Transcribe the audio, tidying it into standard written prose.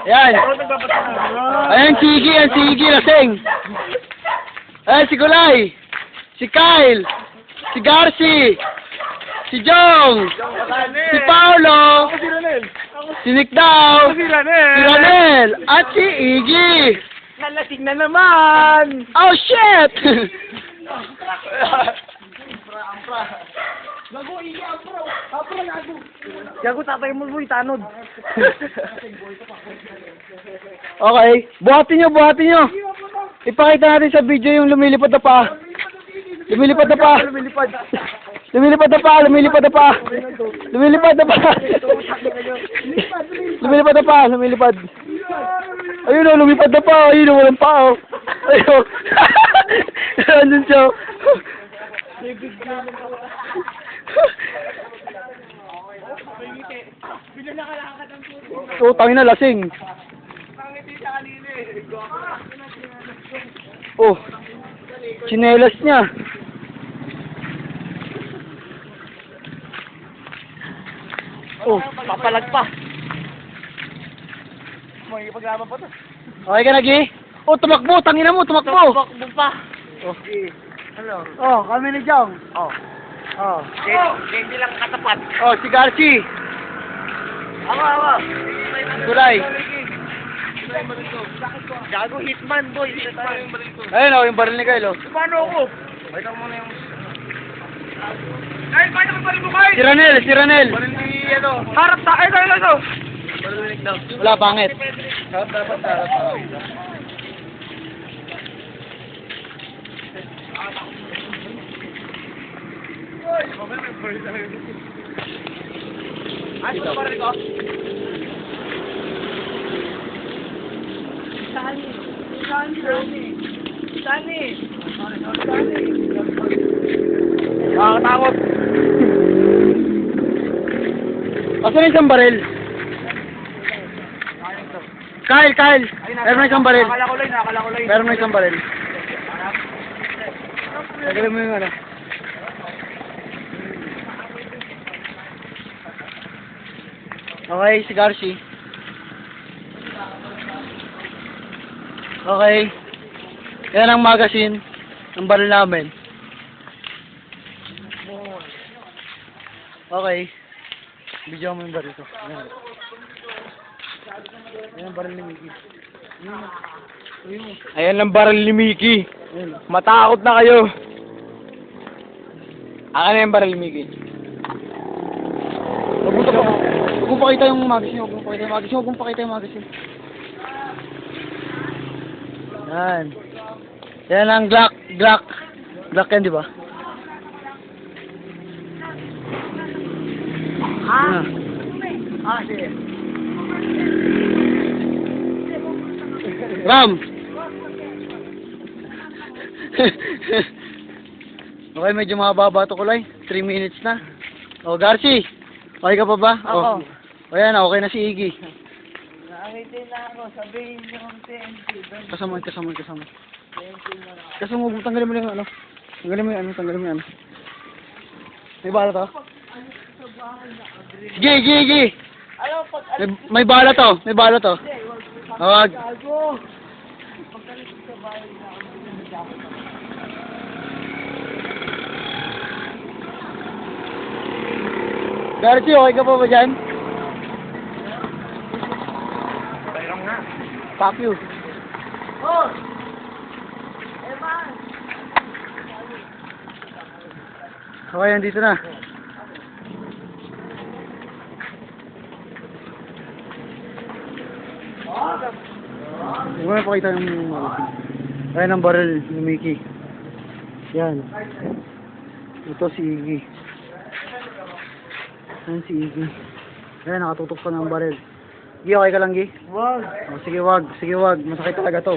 Yan. Ayan si Iggy, lasing. Ayan si Gulay. Si Kyle. Si Garci. Si Jong. Si Paolo. Si Nick daw. Si Ranel. At si Iggy. Nalasing na naman! Oh shit! Gago, tatay mo boy, tanod. Okay. Buhatin nyo. Ipakita natin sa video yung lumilipad na pa. Lumilipad na pa. Lumilipad na pa. Lumilipad na pa. Lumilipad na pa. Lumilipad na pa. Lumilipad. Ayun o, lumipad na pa. Ayun o, walang pa o. Ayun o. Andun siya. Oh, tangin na, lasing. Oh, chinelas niya. Oh, Papalag pa. May paglaban pa to. okay ka na, Gi? Oh, tumakbo, tangina mo, tumakbo. Bakbo pa. Oh, Ano? oh, kami ni Jong. Oh. Oh, Hindi lang katapat. oh, si Garci. Awa. Gulay. Gago, hitman boy. Hitman. Ayun o, yung baril ni Kyle, oh. Paano ako? Wait lang muna yung... Ay, paano mo baril mo kayo? Si Ranel. Baril ni ano? Harap sa... Ay, ito. Baril daw. Wala, pangit. Dapat harap. Ay, ito baril ko. Sani. Nakakatakot. Asan yung isang baril? Kyle. Meron na isang baril. Nakala ko lang. Meron na isang baril. Tagalin mo yung ano. Okay, si Garci. Okay. Yan ang magazine ng baril namin. Okay. Video mo yung baril ko. Yan ang baril ni Mickey. Ayan ang baril ni Mickey. Matakot na kayo. Akin na yung baril ni Mickey. Huwag mong pakita yung magazine. Huwag mong pakita yung magazine. Yan. Yan ang Glock. Glock yan, di ba? Sige. Ram! Okay, medyo mababa ito kulay. 3 minutes na. O, Garci! Okay ka pa ba? Oo. O yan, okay na si Iggy. Nakitin na ako. Sabihin niyo kung Kasama. Kasama mo, tanggalin mo lang yung ano. Tanggalin mo yung ano. May bala to? Sige. Alam, pag May bala to. Huwag. gago. Garci, okay ka pa ba dyan? Bayrang nga. Fuck you. Oh! Eman! Okay, nandito na. Huwag mo na pakita yung ayan ang baril ni Mickey. Yan. Ito si Iggy. Ayan si Iggy. Ayan, nakatutok pa ng baril. Gi, okay ka lang, Gi? Wag! Oh, sige, wag. Masakit talaga to.